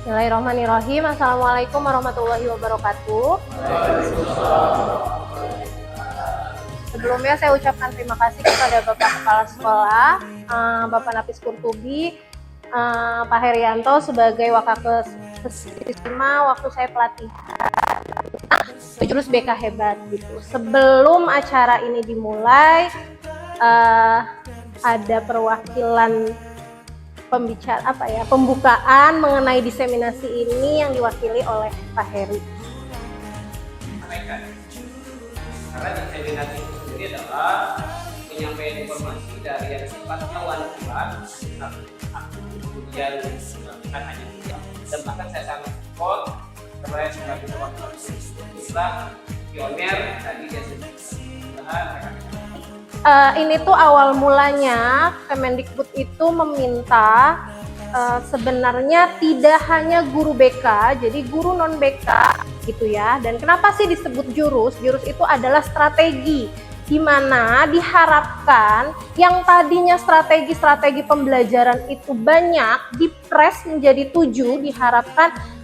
Bismillahirrahmanirrahim. Assalamualaikum warahmatullahi wabarakatuh. Sebelumnya saya ucapkan terima kasih kepada Bapak Kepala Sekolah, Bapak Nafis Kurtubi, Pak Herianto sebagai Wakakes 5 waktu saya pelatihan jurus BK hebat gitu. Sebelum acara ini dimulai, ada perwakilan pembukaan mengenai diseminasi ini yang diwakili oleh Pak Heri. Karena diseminasi itu sendiri adalah penyampaian informasi dari yang sifatnya one-to-one, kemudian bukan hanya dia, dan bahkan saya sangat support saya sebagai wakil pioner tadi dia ini tuh awal mulanya Kemendikbud itu meminta sebenarnya tidak hanya guru BK, jadi guru non BK gitu ya. Dan kenapa sih disebut jurus? Jurus itu adalah strategi, di mana diharapkan yang tadinya strategi pembelajaran itu banyak dipres menjadi 7. Diharapkan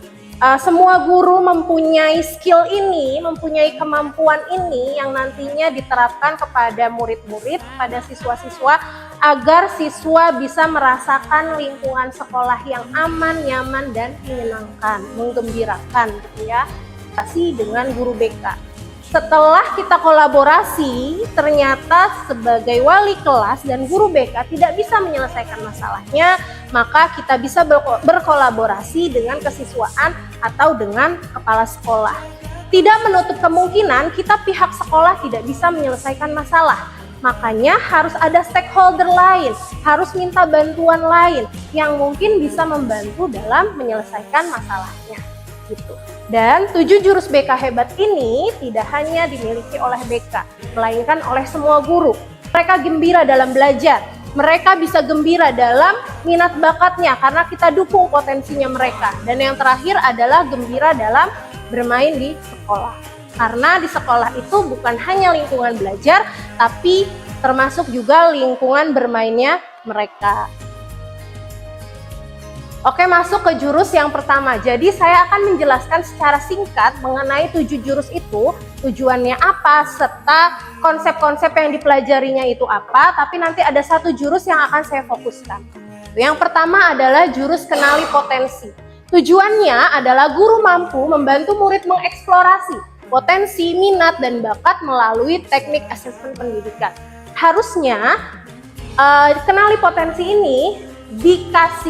semua guru mempunyai skill ini, mempunyai kemampuan ini yang nantinya diterapkan kepada murid-murid, pada siswa-siswa, agar siswa bisa merasakan lingkungan sekolah yang aman, nyaman, dan menyenangkan, menggembirakan gitu ya, dengan guru BK. Setelah kita kolaborasi, ternyata sebagai wali kelas dan guru BK tidak bisa menyelesaikan masalahnya, maka kita bisa berkolaborasi dengan kesiswaan atau dengan kepala sekolah. Tidak menutup kemungkinan kita pihak sekolah tidak bisa menyelesaikan masalah. Makanya harus ada stakeholder lain, harus minta bantuan lain yang mungkin bisa membantu dalam menyelesaikan masalahnya. Gitu. Dan 7 jurus BK hebat ini tidak hanya dimiliki oleh BK, melainkan oleh semua guru. Mereka gembira dalam belajar, mereka bisa gembira dalam minat bakatnya karena kita dukung potensinya mereka. Dan yang terakhir adalah gembira dalam bermain di sekolah. Karena di sekolah itu bukan hanya lingkungan belajar, tapi termasuk juga lingkungan bermainnya mereka. Oke, masuk ke jurus yang pertama. Jadi saya akan menjelaskan secara singkat mengenai 7 jurus itu, tujuannya apa, serta konsep-konsep yang dipelajarinya itu apa, tapi nanti ada 1 jurus yang akan saya fokuskan. Yang pertama adalah jurus kenali potensi. Tujuannya adalah guru mampu membantu murid mengeksplorasi potensi, minat, dan bakat melalui teknik asesmen pendidikan. Harusnya kenali potensi ini dikasih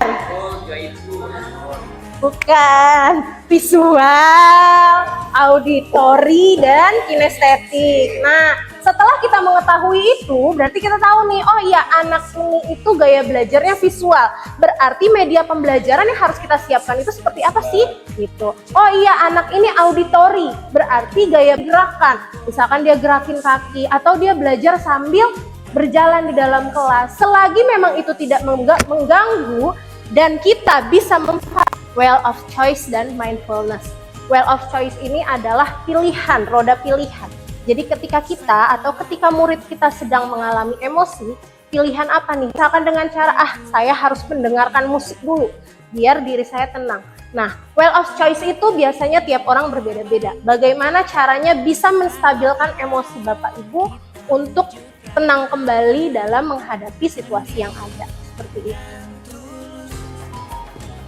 bukan visual, auditori, dan kinestetik. Nah, setelah kita mengetahui itu, berarti kita tahu nih, oh iya anak ini itu gaya belajarnya visual. Berarti media pembelajaran yang harus kita siapkan itu seperti apa sih? Gitu. Oh iya anak ini auditori, berarti gaya gerakan. Misalkan dia gerakin kaki atau dia belajar sambil berjalan di dalam kelas. Selagi memang itu tidak mengganggu dan kita bisa memahami well of choice dan mindfulness. Well of choice ini adalah pilihan, roda pilihan. Jadi ketika kita atau ketika murid kita sedang mengalami emosi, pilihan apa nih? Misalkan dengan cara saya harus mendengarkan musik dulu biar diri saya tenang. Nah, well of choice itu biasanya tiap orang berbeda-beda. Bagaimana caranya bisa menstabilkan emosi Bapak Ibu untuk tenang kembali dalam menghadapi situasi yang ada, seperti itu.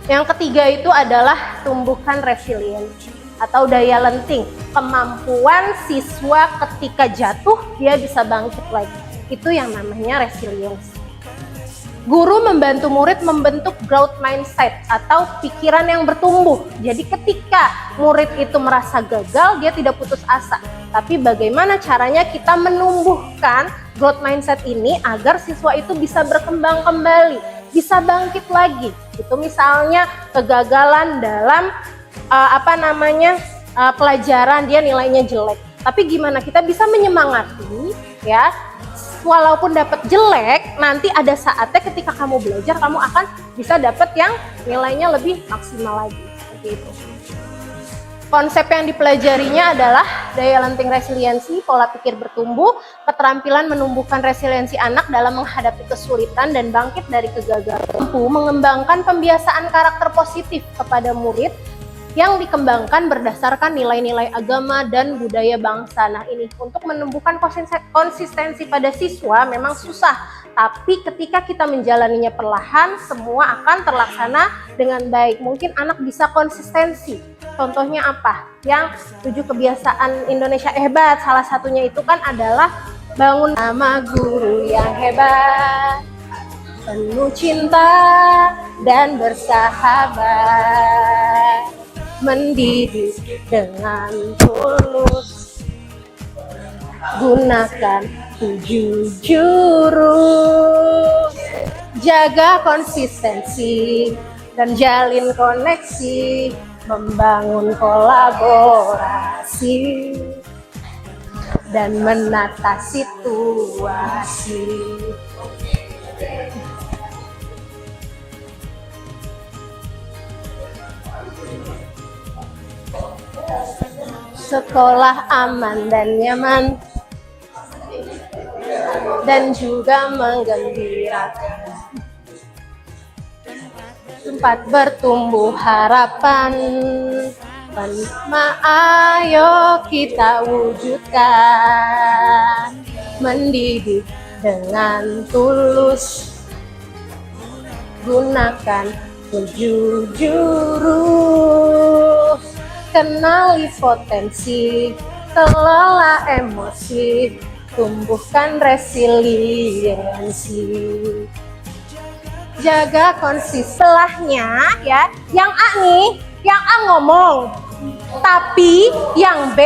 Yang ketiga itu adalah tumbuhkan resiliensi atau daya lenting, kemampuan siswa ketika jatuh dia bisa bangkit lagi. Itu yang namanya resiliensi. Guru membantu murid membentuk growth mindset atau pikiran yang bertumbuh. Jadi ketika murid itu merasa gagal, dia tidak putus asa. Tapi bagaimana caranya kita menumbuhkan growth mindset ini agar siswa itu bisa berkembang kembali, bisa bangkit lagi. Itu misalnya kegagalan dalam pelajaran, dia nilainya jelek. Tapi gimana kita bisa menyemangati ya? Walaupun dapat jelek, nanti ada saatnya ketika kamu belajar, kamu akan bisa dapat yang nilainya lebih maksimal lagi. Seperti itu. Konsep yang dipelajarinya adalah daya lenting resiliensi, pola pikir bertumbuh, keterampilan menumbuhkan resiliensi anak dalam menghadapi kesulitan dan bangkit dari kegagalan. Mampu mengembangkan pembiasaan karakter positif kepada murid yang dikembangkan berdasarkan nilai-nilai agama dan budaya bangsa. Nah, ini untuk menumbuhkan konsistensi pada siswa memang susah, tapi ketika kita menjalaninya perlahan, semua akan terlaksana dengan baik. Mungkin anak bisa konsistensi. Contohnya apa? Yang 7 kebiasaan Indonesia hebat, salah satunya itu kan adalah bangun sama guru yang hebat, penuh cinta dan bersahabat, mendidik dengan tulus, gunakan 7 jurus, jaga konsistensi dan jalin koneksi, membangun kolaborasi dan menata situasi. Sekolah aman dan nyaman dan juga menggembirakan, tempat bertumbuh harapan. Ayo kita wujudkan, mendidik dengan tulus, gunakan 7 jurus, kenali potensi, kelola emosi, tumbuhkan resiliensi, jaga konsistensi. Setelahnya ya, yang A nih, yang A ngomong, tapi yang B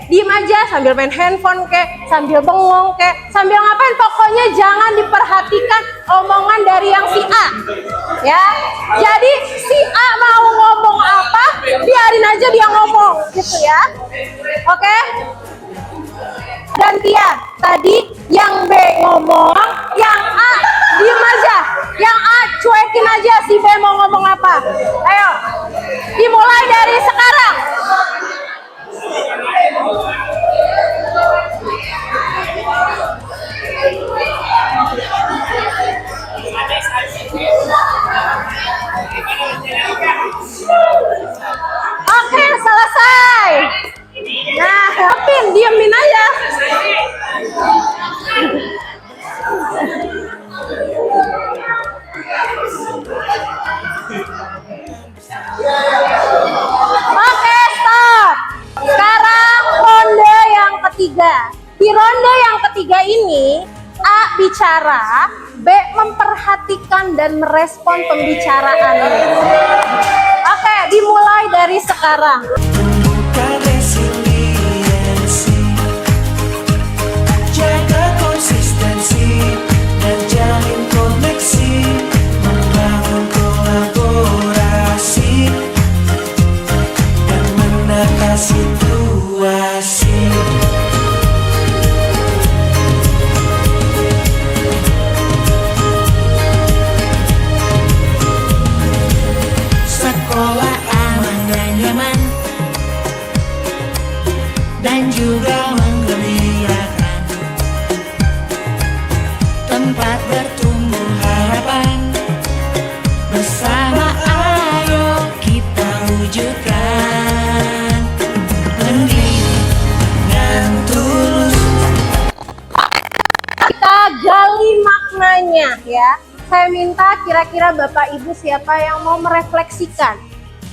diem aja sambil main handphone kek, sambil bengong kek, sambil ngapain, pokoknya jangan diperhatikan omongan dari yang si A ya. Jadi si A mau ngomong apa, biarin aja dia ngomong gitu ya. Oke? Gantian, tadi yang B ngomong, yang A diem aja, yang A cuekin aja si B mau ngomong apa. Ayo, dimulai dari sekarang. Oke, selesai. Nah, Pin, diemin aja. Oke, stop. Sekarang ronde yang ketiga. Di ronde yang ketiga ini, A bicara, B memperhatikan dan merespon pembicaraannya. Oke, dimulai dari sekarang. Tumbuhkan resiliensi, jaga konsistensi dan jalin koneksi, membangun kolaborasi dan menata situasi. Sekolah aman dan nyaman dan juga menggembirakan, tempat bertumbuh harapan. Bersama ayo kita wujudkan, mendidik dengan tulus. Kita gali maknanya ya. Saya minta kira-kira Bapak Ibu siapa yang mau merefleksikan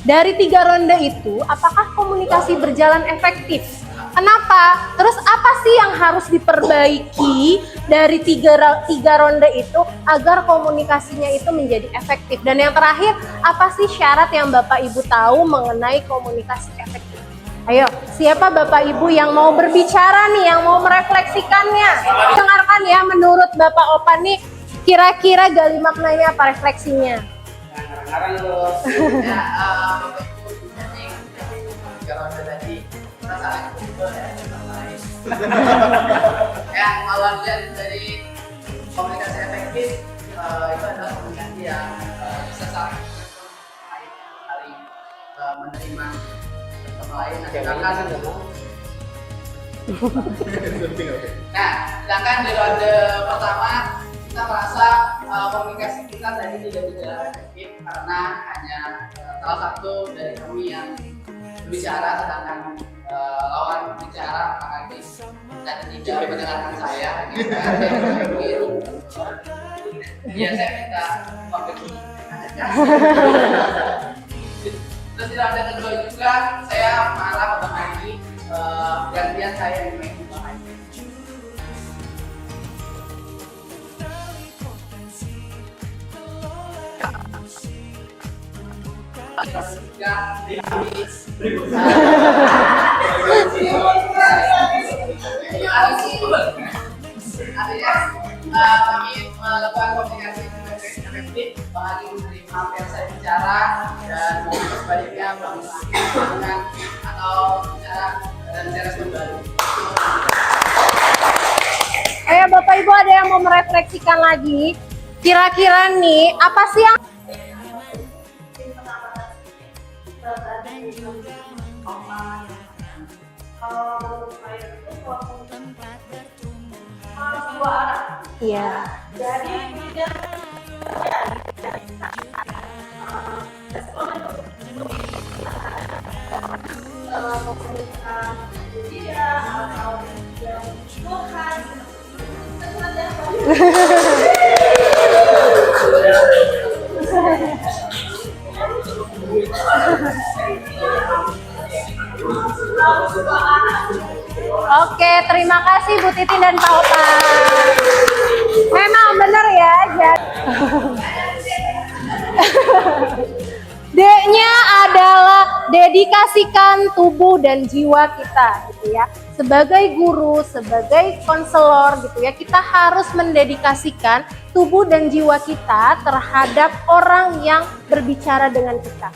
dari 3 ronde itu, apakah komunikasi berjalan efektif? Kenapa? Terus apa sih yang harus diperbaiki dari tiga ronde itu agar komunikasinya itu menjadi efektif? Dan yang terakhir, apa sih syarat yang Bapak Ibu tahu mengenai komunikasi efektif? Ayo, siapa Bapak Ibu yang mau berbicara nih, yang mau merefleksikannya? Dengarkan ya, menurut Bapak Opan nih, kira-kira gali maknanya apa, refleksinya? Sekarang lo kalau tadi perasaan itu ya awal dari komunikasi efektif itu adalah komunikasi yang bisa saling menerima sama lain. Nah, sedangkan di ronde pertama kita merasa komunikasi kita tadi tidak berjalan efektif karena hanya salah satu dari kami yang berbicara, sedangkan lawan bicara Pak Agis dan tidak mendengarkan saya. Ya, saya minta waktu. Terus di ronde kedua juga saya marah ke Bang Agi, gantian saya yang main Bang Agi. Artinya kami melakukan komunikasi efektif, Bang Agi menerima apa yang saya bicara dan sebaliknya Bang Agi melakukan atau bicara dan saya respon baru. Ayo Bapak Ibu, ada yang mau merefleksikan lagi? Kira-kira nih apa sih yang iya. Jadi Oke, terima kasih Bu Titin dan Pak Opan. Memang benar ya, D-nya adalah dedikasikan tubuh dan jiwa kita gitu ya. Sebagai guru, sebagai konselor gitu ya, kita harus mendedikasikan tubuh dan jiwa kita terhadap orang yang berbicara dengan kita.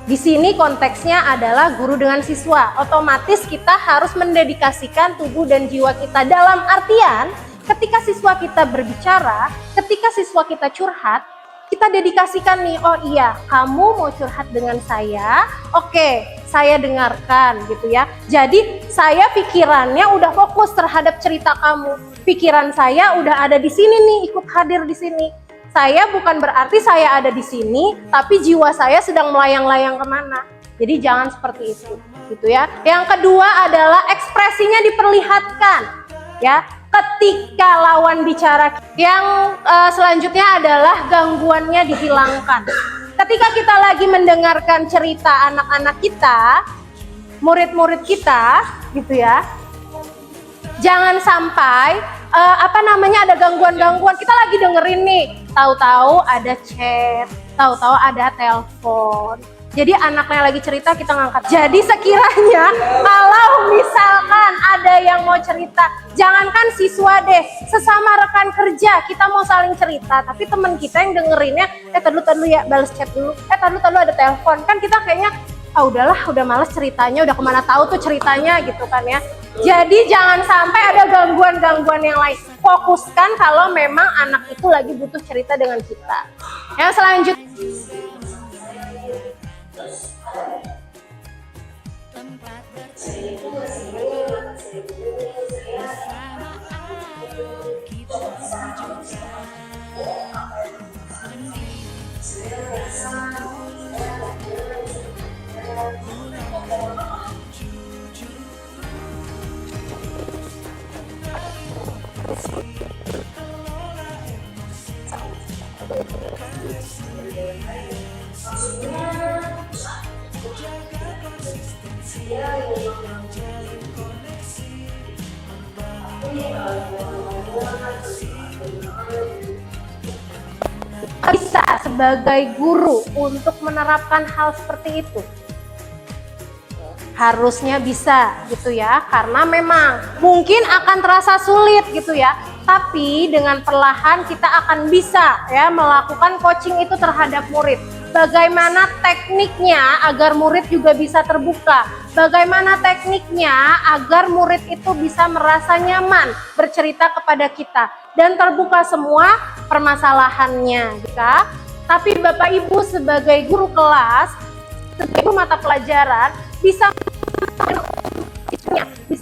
Di sini konteksnya adalah guru dengan siswa. Otomatis kita harus mendedikasikan tubuh dan jiwa kita. Dalam artian, ketika siswa kita berbicara, ketika siswa kita curhat, kita dedikasikan nih, oh iya, kamu mau curhat dengan saya, oke, saya dengarkan gitu ya. Jadi saya pikirannya udah fokus terhadap cerita kamu. Pikiran saya udah ada di sini nih, ikut hadir di sini. Saya bukan berarti saya ada di sini, tapi jiwa saya sedang melayang-layang kemana. Jadi jangan seperti itu, gitu ya. Yang kedua adalah ekspresinya diperlihatkan, ya. Ketika lawan bicara, yang selanjutnya adalah gangguannya dihilangkan. Ketika kita lagi mendengarkan cerita anak-anak kita, murid-murid kita, gitu ya. Jangan sampai ada gangguan-gangguan. Kita lagi dengerin nih, tahu-tahu ada chat, tahu-tahu ada telepon. Jadi anaknya lagi cerita, kita ngangkat. Jadi sekiranya kalau misalkan ada yang mau cerita, jangankan siswa deh, sesama rekan kerja kita mau saling cerita, tapi teman kita yang dengerinnya, tadu ya, balas chat dulu, tadu ada telepon. Kan kita kayaknya, udahlah, udah males ceritanya, udah kemana tahu tuh ceritanya gitu kan ya. Jadi jangan sampai ada gangguan-gangguan yang lain. Fokuskan kalau memang anak itu lagi butuh cerita dengan kita. Yang selanjutnya, bisa sebagai guru untuk menerapkan hal seperti itu. Harusnya bisa gitu ya, karena memang mungkin akan terasa sulit gitu ya, tapi dengan perlahan kita akan bisa ya melakukan coaching itu terhadap murid. Bagaimana tekniknya agar murid juga bisa terbuka, bagaimana tekniknya agar murid itu bisa merasa nyaman bercerita kepada kita dan terbuka semua permasalahannya. Tapi Bapak Ibu sebagai guru kelas sebagai mata pelajaran bisa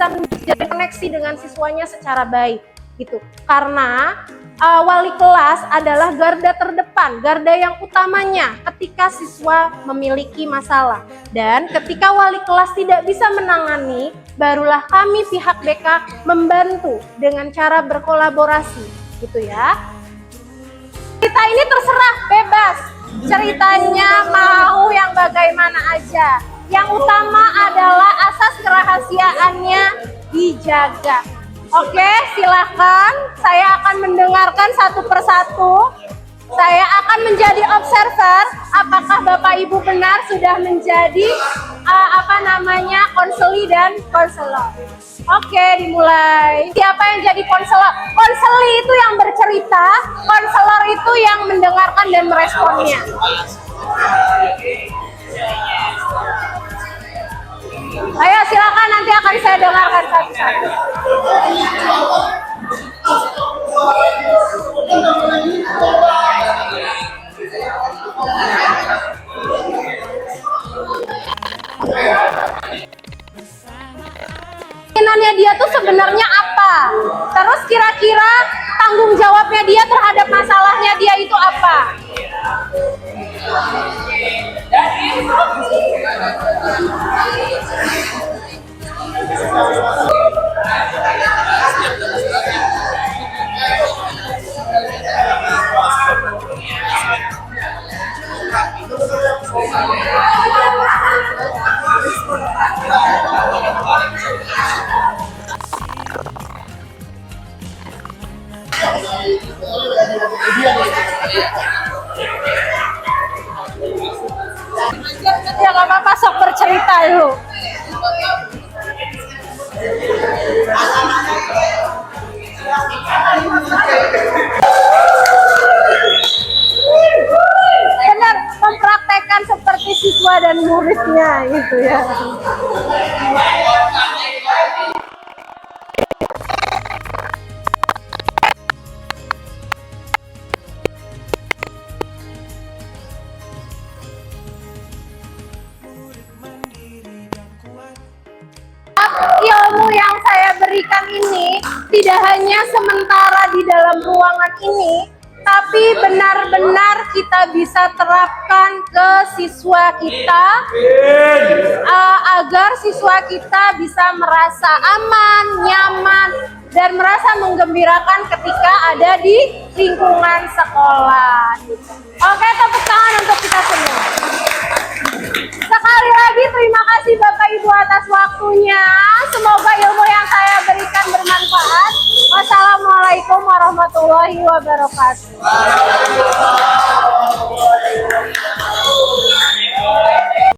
menjadi koneksi dengan siswanya secara baik gitu. Karena wali kelas adalah garda terdepan, garda yang utamanya ketika siswa memiliki masalah. Dan ketika wali kelas tidak bisa menangani, barulah kami pihak BK membantu dengan cara berkolaborasi gitu ya. Cerita ini terserah, bebas. Ceritanya mau yang bagaimana aja. Yang utama adalah asas kerahasiaannya dijaga. Oke, silakan. Saya akan mendengarkan satu persatu. Saya akan menjadi observer. Apakah Bapak Ibu benar sudah menjadi konseli dan konselor? Oke, dimulai. Siapa yang jadi konselor? Konseli itu yang bercerita, konselor itu yang mendengarkan dan meresponnya. Ayo silakan, nanti akan saya dengarkan satu-satu. Keinginannya dia tuh sebenarnya apa? Terus kira-kira tanggung jawabnya dia terhadap masalahnya dia itu apa? Ya nggak apa-apa, sok bercerita dulu. Benar, mempraktekkan seperti siswa dan muridnya gitu ya. Ilmu yang saya berikan ini tidak hanya sementara di dalam ruangan ini, tapi benar-benar kita bisa terapkan ke siswa kita agar siswa kita bisa merasa aman, nyaman, dan merasa menggembirakan ketika ada di lingkungan sekolah. Oke, tepuk tangan untuk kita semua. Sekali lagi terima kasih Bapak Ibu atas waktunya. Semoga ilmu yang saya berikan bermanfaat. Wassalamualaikum warahmatullahi wabarakatuh.